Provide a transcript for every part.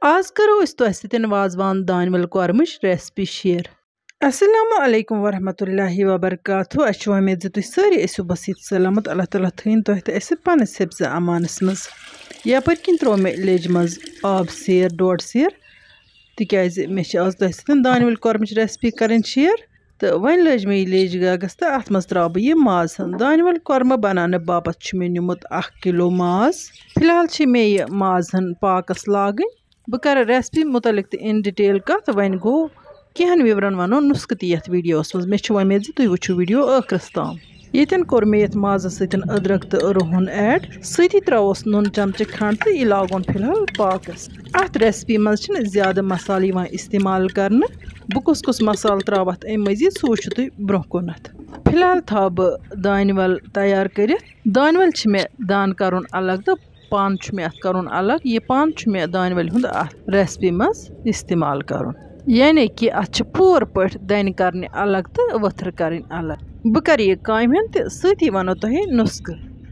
आज करो इस तो ऐसे वाजवान दानिवल कर्मच रेसिपी शेयर। अस्सलामु अलैकुम वरहमतुल्लाहि वबरकातुहू। अच्छी उम्मीद जे तुम सारी ऐसो बसीत सलामत। अल्लाह ताला थीन तुह तो ऐसे पनस हिफ्ज अमानस मज। यपर किन त्रो मे लेज मज आब सेर 1.5 सेर तिकाज मे आज तुह सतन दानिवल कर्मच रेसिपी करें शेयर। तो वन लज मे लेज गगस तो अत मज त्रा बह माज दानिवल कर्म बनाने बापत मे निमुत 1 किलो माज। फिलहाल मे यह माज पाकस लागन। बह कर रेसिपी मुतलिक तो इन डिटेल कत वन गो कहन विवरण वनो नुस्ख तथ वीडियोस मज। मे उम्मीद जे तुम वो वीडियो आखिरस ताम। ये कोर मे माज सतन अदरक तो रुहन ऐड सती त्रोस नुन चमच खंड तो यह लागोन फिलहाल पाकस। अत रेसिपी मज ज्यादा मसाल इस्तेमाल कर। बह कुस मसाल त्राव अत अम मजीद सह वो तुम ब्रोह कुन। फिलहाल था बह दानिवल तैयार कर। दानिवल मे दान कर अलग तो पान मे अत कर अलग। यह पान मे दानिवल हुंद रेसिपी मज इस्तेमाल कर यानी कि अत पूर पे दन कर अलग तो वथर कर अलग। बह कर यह काम तो सती वनो तुह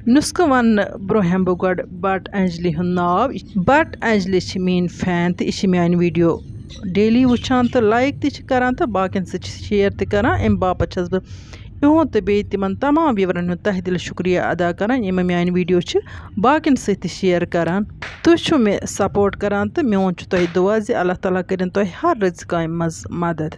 नुस्ख वन ब्रोह बह गो बट अंजलि हुंद नाव। बट अंजलि मीन फैन तो यह मान वीडियो डेली वुचान तो लाइक तरान तो बाकिन शेयर तरान। अम बापत बह इहुंद तो बे तिमन तमाम विवरण हुंद तह दिल शुक्रिया अदा करान यम मान वीडियो बाकिन सत शेयर करान। तुम मे सपोर्ट करान तो मोन तुह दुआ जे अल्लाह ताला करें तुह हर रज काम मज मदद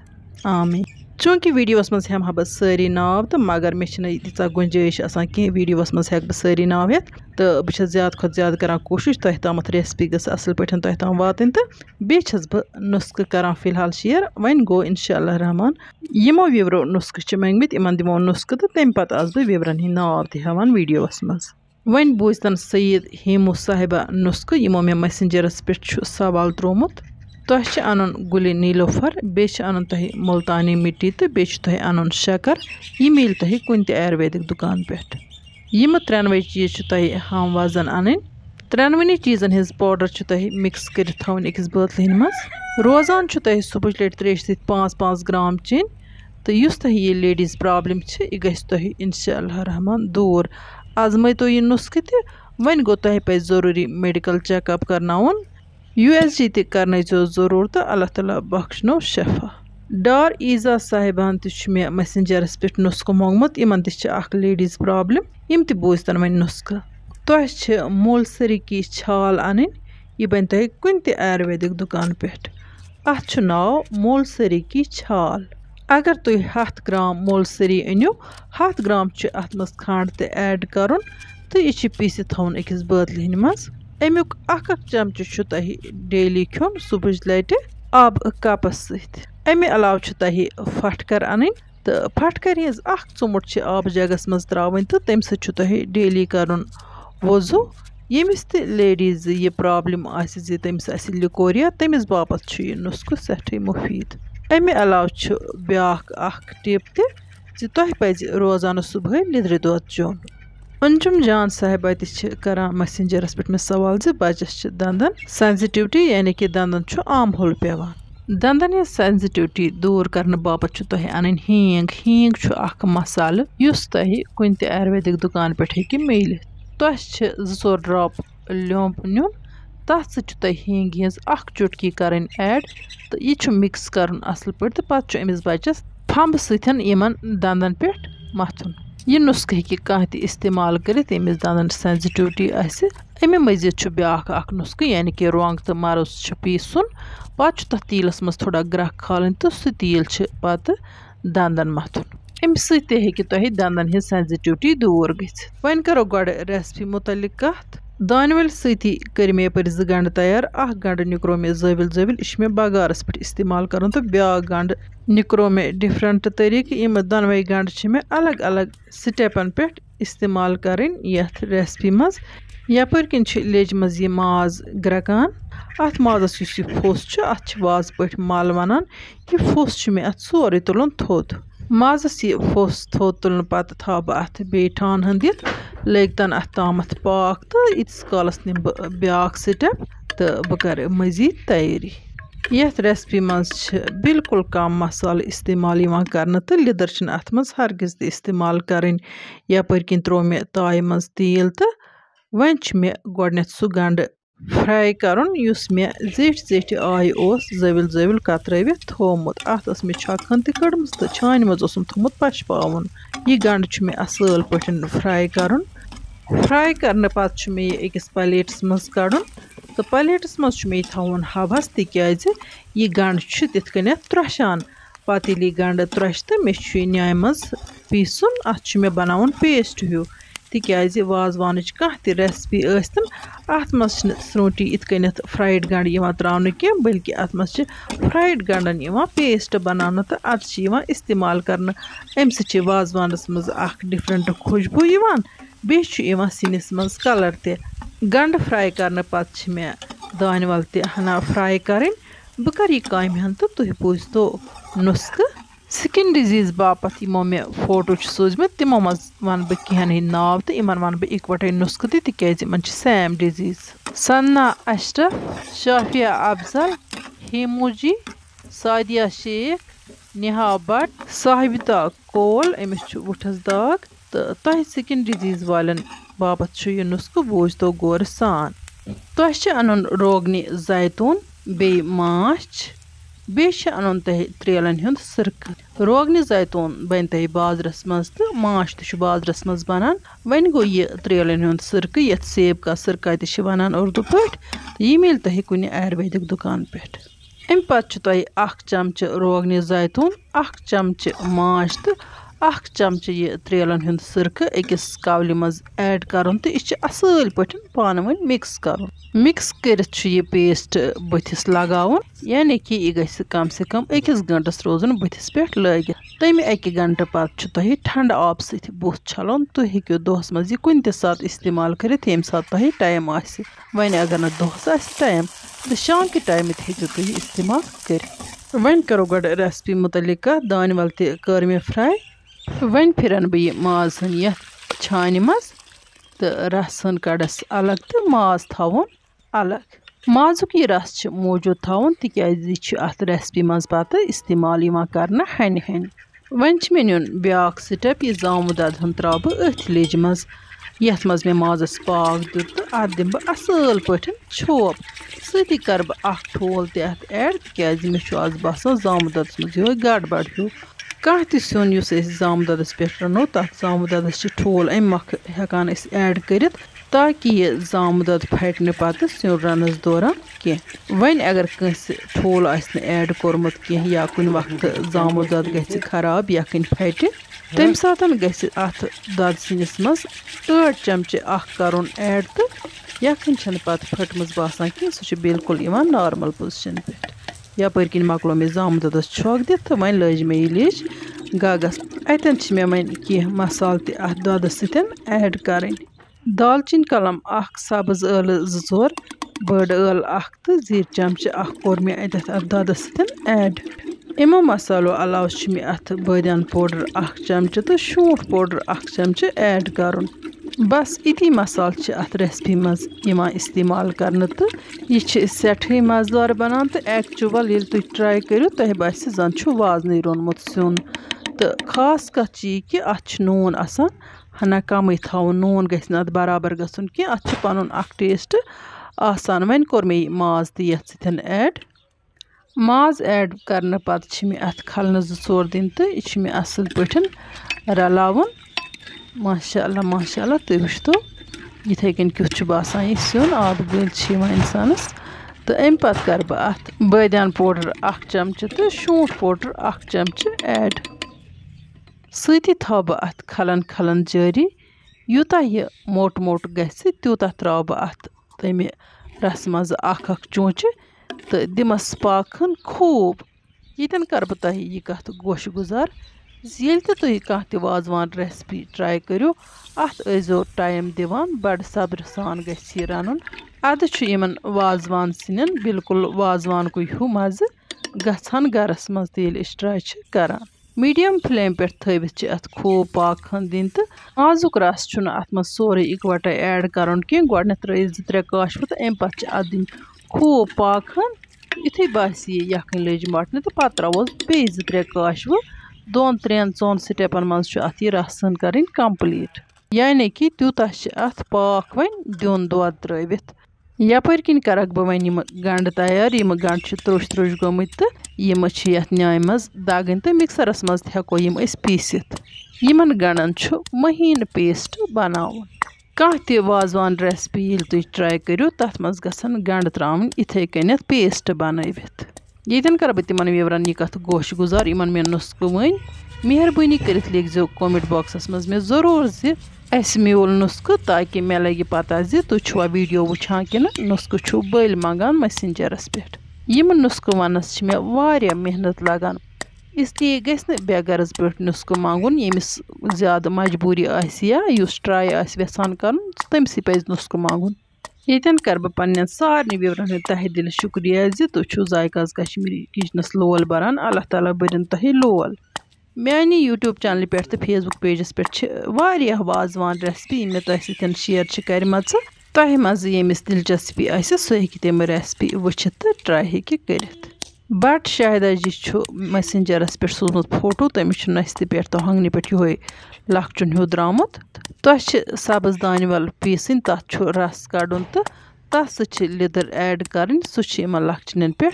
आमीन। चूंकि वीडियोस मज हेम बह सारी नाव तो मगर मे तीचा गुंजाइश कह वीडियोस मज हेक बह सारी नाव हेत। तो बह ज्यादा खुद ज्यादा करान कोशिश तुह तम रेसिपी गस असल पे तुह तम वातन। तो बेस बह नुस्ख करान फिलहाल शेयर। वन गो इंशाअल्लाह रहमान यमो विवरो नुस्ख मंगमित इन दिमो नुस्ख तो तम पे बह विवरन हिंद नाव तहान वीडियोस मज। वन बूजतन सईद हेमू साहिबा नुस्ख यमो मे मैसेंजरस पे सवाल त्रोमुत। तुह अन गुलि नीलोफर बे अन तुह मुल्तानी मिट्टी तो बे तुह अन शकर। यह मिल तुह कुन आयुर्वेदिक दुकान पे। यम 3 चीज तुह हम वजन अन। 3 चीजन हिज पाउडर तुह मिक्स कर थवन अकिस बोतल मज। रोजान तुह सुबह लट त्रेश सत 5-5 ग्राम चेन। तो युस तुह यह लेडीज प्रॉब्लम यह गि तुह इंशाअल्लाह रहमान दूर। आजमतो यह नुस्ख त वन गो तुह पे जरूरी मेडिकल चेकअप करनाउन। USG त करन जरूर तो अल्लाह ताला बख्शनो शफा। डार ईजा साहिबान मे मैसेंजरस पे नुस्ख मोंगमुत। इन त लेडीज प्रॉब्लम यम त बूजतन वन नुस्ख। तुह मोलसरी की छाल अन। यह बन तुह कुन त आयुर्वेदिक दुकान पे। अत नाव मोलसरी की छाल। अगर तुम 100 ग्राम मोलसरी अनियो 100 ग्राम अत मज खंड तो ऐड कर तो यह पीसित थवन अकिस बोतल मज। अमुक 1 चमच तुह डेली खन सुबह लट आब कपस सत। अमे अलाव तुह फटकर अन तो फटकर हज 1 चुमुट आब जगस मज त्रावन तो तम सत तुह डेली कर वजू। यमिस त लेडीज यह प्रॉब्लम तमिस लिकोरिया तमिस बापत यह नुस्ख सठी मुफीद। अमे अलाव ब्या टिप तुह पज रोजाना सुबह लिद्र दोध चोन। अंजुम जान साहिबा करान मैसेंजरस पे मे सवाल जे बचस दंदन सेंसिटिविटी यानी कि दंदन आम होल पेवान। दंदन हज सेंसिटिविटी दूर करने बापत तुह अन हींग। हींग मसाल युस तुह कुन त आयुर्वेदिक दुकान पे हे मिल। तुह 2 ड्रॉप लोंप नुन तथ सत हींग हज 1 चुटकी करन ऐड तो यह मिक्स कर असल पे तो पे अमिस बचस फंब सतन यमन दंदन पे मथुन। यह नुस्ख हे कह इस्तेमाल कर यमिस दंदन सेंसिटिविटी आसि। अमे मजीद ब्या नुस्ख यानी कि रोंग तो मर्ज पीसन पे तथ तीलस मज थोड़ा ग्रह खालन तो सह तील पे दंदन मथुन। अमि सत तुह दंदन हज सेंसिटिविटी दूर गि। वन करो गो रेसिपी मुतलिक कत। दानिवल सती कर मे यपर 2 गंड तैयार। 1 गंड निकरो मे जविल जविल यह मे बगारस पे इस्तेमाल कर तो ब्या गंड निकरो मे डिफरेंट तरीक। यम दोनवे गंड मे अलग अलग स्टेपन पे इस्तेमाल करें यथ रेसिपी मज। यपर किन लेज मज यह माज ग्रकान। अत माजस यह फोस अत वाज पे मल वनान। यह फोस मे अत सोरे तुलन थोद। माजस यह फोस थोद तुलन पत था बह अत बे ठान हंद लग तन अत तामत पाक तो इतस कालस निम ब्या स्टेप तो बह कर मजीद तैयारी। यथ रेसिपी मज बिल्कुल कम मसाल इस्तेमाल कर तो लिदर अत मज हरगिज इस्तेमाल करें। यपर किन त्रो मे ताय मज तेल तो वन मे गोडनेथ सह गंड फ्राई करन युस मे जेठ जेठ आय ओस जविल जविल कतरवित थोमुत अत स मे छकन त कड़मस तो छान मज ओसम थोमुत पशपावन ये गंड छु मे असल पटन फ्राई करन फ्राई करने पत छु मे एकस प्लेट्स मज कड़न तो प्लेट्स मज छु मे थवन हबस तिकाज ये गंड छु तिथ कनेथ त्रशान पत ये गंड त्रश तो मे छु न्याय मज पीसुन अत छु मे बनावन पेस्ट हूँ तिकाज वाजवान कह त रेसिपी तन अत मज स्रोटी इत कनेथ फ्राइड गंड यवा त्रावन के बल्कि अत मज फ्राइड गंडन यवा पेस्ट बनाना तो अत इस्तेमाल करना अम सि वाजवानस मज डिफरेंट खुशबू यवान बेयन सिनिस मज कलर ते गंड फ्राई करने पत मे दानवल ते हना फ्राई करें बह कर यह काम हन तो तुह बोज तो नुस्ख स्किन डिजीज बापत यमो मे फोटो सूजम तिमो मज वन बह कहन हिंद नाव तो इन वन बह इकवटे नुस्ख तिकाज इन सेम डिजीज सन्ना अशरफ शाफिया अफजल हेमूजी सादिया शेख निहा भट्ट साहिबिता कोल अमिस वुठस दाग तो तह स्किन डिजीज वालन बापत यह नुस्ख बोज तो गौर सान तह अन रोगनी जैतून बे माछ बे अन तह त्रेलन हुंद सिरक रोगनी जैतून बन तह बाजरस मज तो माछ तो बाजरस मज बनान वन गो यह त्रेलन हुंद सिरक ये सेब का सिरका त वनान उर्दू पे यह मिल तह कुन आयुर्वेदिक दुकान पे अम पत तह चमच रोगनी जैतून चमच माछ तो चमच यह त्रेलन हुंद सिरक अकिस कवल मज ऐड कर तो यह असल पे पान वन मिक्स कर मिक्स कर पेस्ट बथिस लगावन यानी कि यह गि कम से कम अकिस गंटस रोजन बथिस पे लग तमें अकि गंट पत तह ठंड आब सत बुथ छलन तुम हेको दोहस मज यह कुन सात इस्तेमाल कर ये सात तह टाइम वन अगर न दोहस टाइम तो शाम के टाइम हेको तुम इस्तेमाल कर वन करो गड रेसिपी मुतलिक दानवल कर मे फ्राई वन फिरन बह यह माज ये छान मज तो रस कड़स अलग तो माज थवन अलग माजुक यह रस मौजूद थवन तिकाज अत रेसिपी मज पत इस्तेमाल कर हन हन वन मे नुन ब्या स्टेप यह जामुन दद त्रा बह अथ लेज मज यथ मज मे माजस पाक दुत तो अत दिम बह असल पे छोप सती कर बह ठोल तथ ऐड तिकाज मे आज बसान जामुन ददस मज यो गड़बड़ हूँ कह तुन जामुन ददस पे रनो तथ जामुन ददस ठोल अम मख हेकान ऐड कर ताकि यह जामुन दद फट न पत सिन रनस दौरान कह वन अगर कंस ठोल ऐड कोरमुत कह या कुन वक्त जामुन दद ग खराब यखन फट तम सात अत दद सिनिस मज 8 चमच कर ऐड तो यखन पत फटम बसान कह सह बिल्कुल नॉर्मल पोजिशन पे यपर किन मकलो मे जामुन ददस छोक दित तो वन लज मे यह लेज गगस अतन मे वन कह मसाल तथ ददस सतन ऐड कर दालचीन कलम सब्ज ٲl 2 बड़ ٲl 1 तो जीर चमच कोर मे अत ददस सतन ऐड इमो मसालो अलाव मे अत बदियान पाउडर 1 चमच तो शूंठ पाउडर 1 चमच ऐड कर बस इति मसाल अत रेसिपी मज इस्तेमाल कर तो यह सठे मजेदार बनान तो एक्चुअल ये तुम ट्राई करो तह बस जन वाजन रोनमुत सिन तो खास कत कि अत नून आसान हना कम थवन नून गि बराबर गसन कि अत पन टेस्ट आसान वन कोर मे माज तो ये सतन ऐड माज ऐड करने पत मे अत खलन 2-4 दिन तो यह मे असल पे रलावन माशाअल्लाह माशाअल्लाह तुम वुच तो इथे कन क्युथ बसान यह सिन आब गल इंसानस तो अम पत कर बह अत बदियान पाउडर 1 चमच तो शूंठ पाउडर 1 चमच ऐड सती थो बह अत खलन खलन जारी यूता यह मोट मोट गि तूता त्रा बह अत तमें रस मज अख चोंच तो दिमस पाकन खूब यन कर बह तह यह कत गोश गुजार ये तुम कह वाजवान रेसिपी ट्राई करो अत ऐजो टाइम दिवान बड़ सब्र सान गि रन अद वाजवान सिन बिल्कुल वाजवान को हूँ मज गन गरस मज तो ट्राई कर मीडियम फ्लेम पे थवित अत खूब पाकन दिन तो आजुक रस अत मज सोरे इकवटे ऐड कर गड त्रे 2-3 काशव तो अम पे अत दिन खूब पाकन युथे बस यखन लज मटन तो पे त्रोस बे 2-3 काशव 2-3 स्टेपन मज अत यह रसन कर कंप्लीट यानी कि तूत अत पाक वन दिन दौद त्रित यपर किन करक बह वन गंड तैयार यम गंड त्रोश त्रोश गोमुत तो यम यथ न्याय मज दगन तो मिक्सरस मज हेको यम पीसित यमन गंडन महीन पेस्ट बनावन कह ते वाजवान रेसिपी ये तुम ट्राई करो तथ मज गसन गंड त्रावन इथे कन पेस्ट बनवित यन कर बह तिमन व्यूवरन यह कथ गोश गुजार इन मे नुस्ख वन मेहरबानी करित लिखो कमेंट बॉक्सस मज मे जरूर ज म्यूल नुस्ख ताकि मे लगे पता तुम छुआ वीडियो वुछान कि नुस्ख छु बल मंगान मैसेंजरस पे यम नुस्ख वनस मे वारिया मेहनत लगान इसलिए गि बेगरज पे नुस्ख मंगुन यमिस ज्यादा मजबूरी या युस ट्राई यसान कर तमसी पे नुस्ख मंगुन यन कर बह पन्न सारे व्यूवरन तहे दिल शुक्रिया तुम जायकाज कश्मीरी किचनस लोल बरान अल्लाह ताला बरन तह लोल मानी यूट्यूब चैनल पे तो फेसबुक पेजस पे वाजवान रेसिपी मे तह शेयर करम तह मज यमिस दिलचस्पी सह हे तम रेसिपी वुचित तो ट्राई हे कर बट शाहिदा जी मैसेंजरस पे सोचमुत फोटो तमिस नस्ति पे तो हंगनी पे ये लक्चन हिू द्रामुत तह सब्ज दानवल पीसन तथ रस कड़न तो तथ सह लिदर ऐड कर सह लक्चन पे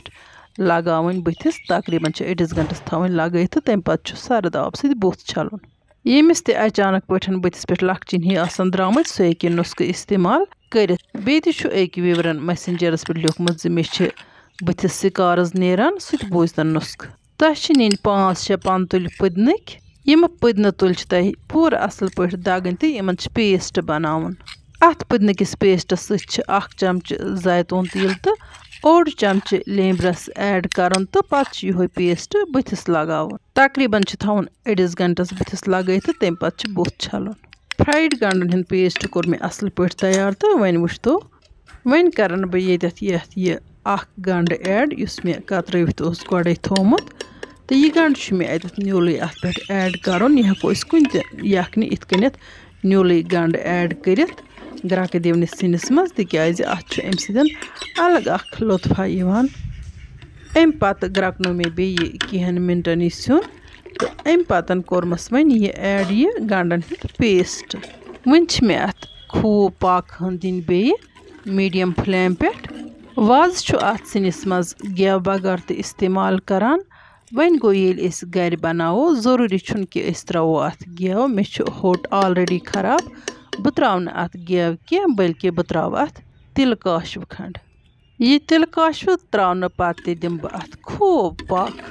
लगावन बुथिस तकरीबन 1 घंटस थवन लगे तो तम पे सर्द आब सत बुथ छलन यमिस ते अचानक पे बुथिस पे लक्चन ही द्रामुत सह हे नुस्ख इस्तेमाल कर व्यूवरन मैसेंजरस पे लिखमुत मे बुथिस सिकारज नेरान सह बोजतन नुस्ख तह नीन 5-6 पन तुल पुदनक यम पुदन तुल तह पूरा असल पे दगन तो इन पेस्ट बनावन अत पुदनकिस पेस्टस सह 1 चमच जैतून तेल तो 1 चमच लेम्बरस ऐड कर तो पे यो पेस्ट बुथिस लगावन तकरीबन थवन 1 घंटस बुथिस लगे तो तम पे बुथ छलन फ्राइड गंडन हिंद पेस्ट कोर मे असल पे तैयार तो वन वुच तो वन कर बह ये गंड ऐड इस मे कतरवित गोड़े थोमुत तो यह गंड मे अत न्यूल अत पे ऐड कर यह हेको कुन यखनी इत कनित न्यूल गंड ऐड कर ग्राक दिवनिस सिनिस मज तिकाज अत अम सदन अलग लुत्फा यवान अम पत ग्रकनो मे बे कहेन मिनटन यह सुन तो अम पतन कोरमस वन यह ऐड यह गंडन हिंद पेस्ट वन मे अत खूब पाक दिन बे मीडियम फ्लेम पे वाज अत सिनिस मज गेव बगर तो इस्तेमाल करान वन गो ये गर बनावो जरूरी छुन कि त्रो अत गेव मे होट ऑलरेडी खराब बह त्राव अत गेव कह बल्कि बह त्राव अत तिल काशव खंड यह तिल काशव त्रावन पत्ते दिम बह अत खूब पाक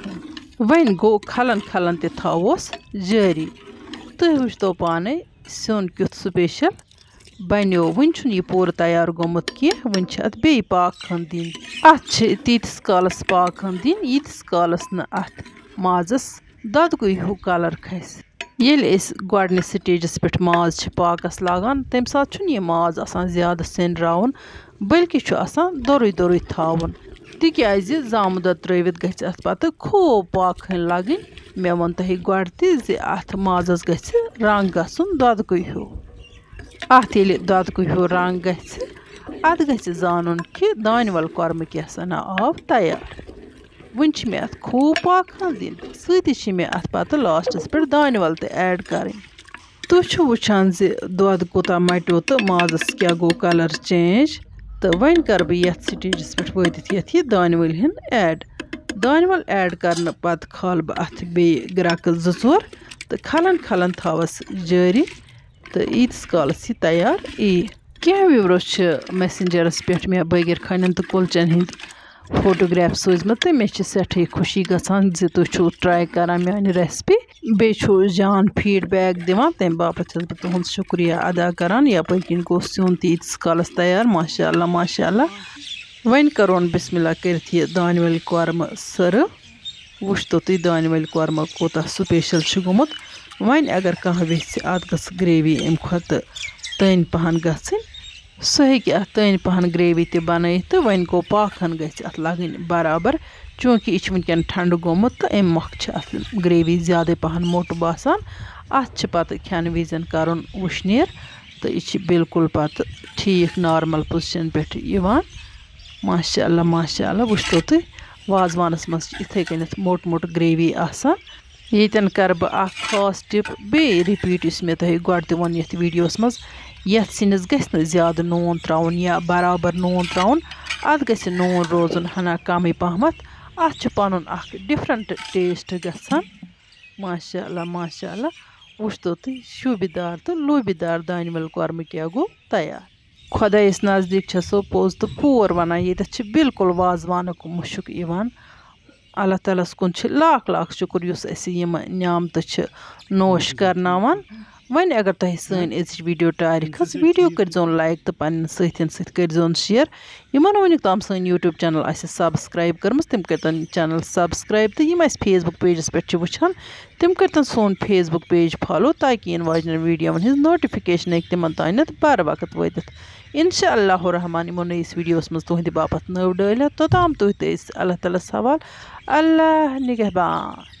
वन गो खलन खलन तवोस जारी तुह वुचतो पाने सन क्युथ स्पेशल बनो वन यह पूरा तैयार गोमुत कह वन अत बे पाक खन दिन अत तीतिस कालस पाक खन दिन यीतिस कालस न अत माजस ददगु हू कलर खस ये गोडनिस स्टेजस पे माज पाकस लागान तम सात यह माज आसान ज्यादा सेनरावन बल्कि दोरुई दोरुई थावन तिकाज जामुन दद त्रवित गछ अत पत खूब पाक खन लगन मे वोन तह गोड ति अत माजस गछ रंग गछुन ददगु हू अत ये ददगु हू रंग गछ अत गछ जानन कि दानवल कर्म क्या आव तैयार वन मे अत खूब पाक खन दिन सती मे अत पत लास्टस पे दानवल तो ऐड कर तुम वुचान दुध कोता मटो तो माजस क्या गो कलर चेंज तो वन कर बह ये स्टेजस पे वात ये दानवल हिंद दानवल ऐड कर पत खाल बह अत बे ग्रक 2-4 तो खलन खलन थवस जारी तो ईतिस कालस यह तैयार क्या व्यूवरस मैसेंजरस पे मे बगैर खन तो कुलचन हिंद फोटोग्राफ सोजमत तो मे सठे खुशी गसान तुम ट्राई कर मानी रेसिपी बे जान फीडबैक दिवान तम बापत बह तुहद शुक्रिया अदा करान यपर किन गो सन तीतिस कालस तैयार माशाअल्लाह माशाअल्लाह वन करोन बिस्मिल्लाह करत यह दानवल कर्म सर्व वुचतो तुम दानवल कर्म कोता स्पेशल गोमुत वन अगर कह वेछ अत गस ग्रेवी अम खुद तन पहन गन सह हे तन पहन ग्रेवी ते बन तो वन गो पाखन गथ लगन बराबर चूँकि यह वनकन ठंड गोमुत तो अम मोख अत ग्रेवी ज़्यादा पहन मोट बासान अत पत खेन विजन कर वुशनेर तो यह बिल्कुल पत ठीक नॉर्मल पोजिशन पे माशाअल्लाह माशाअल्लाह वुचतो तुम वाजवानस मज इथे कन मोट मोट ग्रेवी आसान यन कर बह खास टिप बे रिपीट इस मे तह गोड ते वोन यथ वीडियोस मज یَتھ سِنِس گژھِ نہٕ زیادٕ نوٗن ترٛاوُن یا برابر نوٗن ترٛاوُن اَتھ گژھِ نوٗن روزُن ہنا کَمٕے پَہمَتھ اَتھ چھُ پَنُن اَکھ ڈِفرَنٹ ٹیسٹ گژھان ماشاء اللہ ماشاء اللہ وٕچھتو تُہۍ شوٗبہِ دار تہٕ لوٗبہِ دار دانہِ وَل کۄرمہٕ کیٛاہ گوٚو تیار خۄدایَس نزدیٖک چھےٚ سو پوٚز تہٕ پور وَنان ییٚتٮ۪تھ چھِ بِلکُل وازوانُک مُشُک یِوان اللہ تعالیٰ ہَس کُن چھِ لاکھ لاکھ شُکُر یُس اَسہِ یِم نعمتہٕ چھِ نوش کَرناوان وۄنۍ اگر تۄہہِ سٲنۍ أزِچ ویٖڈیو ٹارِ کھٔژ ویٖڈیو کٔرۍزیون لایک تہٕ پنٛنٮ۪ن سۭتھٮ۪ن سۭتۍ کٔرۍزیون شِیَر یِمَن نہٕ وٕنیُک تام سٲنۍ یوٗٹیوٗب چَنَل آسہِ سَبسکرایب کٔرمٕژ تِم کٔرۍتَن چَنَل سَبسکرایب تہٕ یِم اَسہِ فیس بُک پیجَس پٮ۪ٹھ چھِ وٕچھان تِم کٔرۍتَن سون فیس بُک پیج فالو تاکہِ یِنہٕ واجنٮ۪ن ویٖڈیووَن ہِنٛز نوٹِفِکیشن ہیٚکہِ تِمَن تانٮ۪تھ بَر وقت وٲتِتھ اِنشاء اللہُ رحمان یِمو نٔیِس ویٖڈیوَس منٛز تُہٕنٛدِ باپتھ نٔو ڈٲلِتھ توٚتام تُہۍ تہِ ٲسۍ اللہ تعالیٰ ہَس حوال اللہ نِگہبان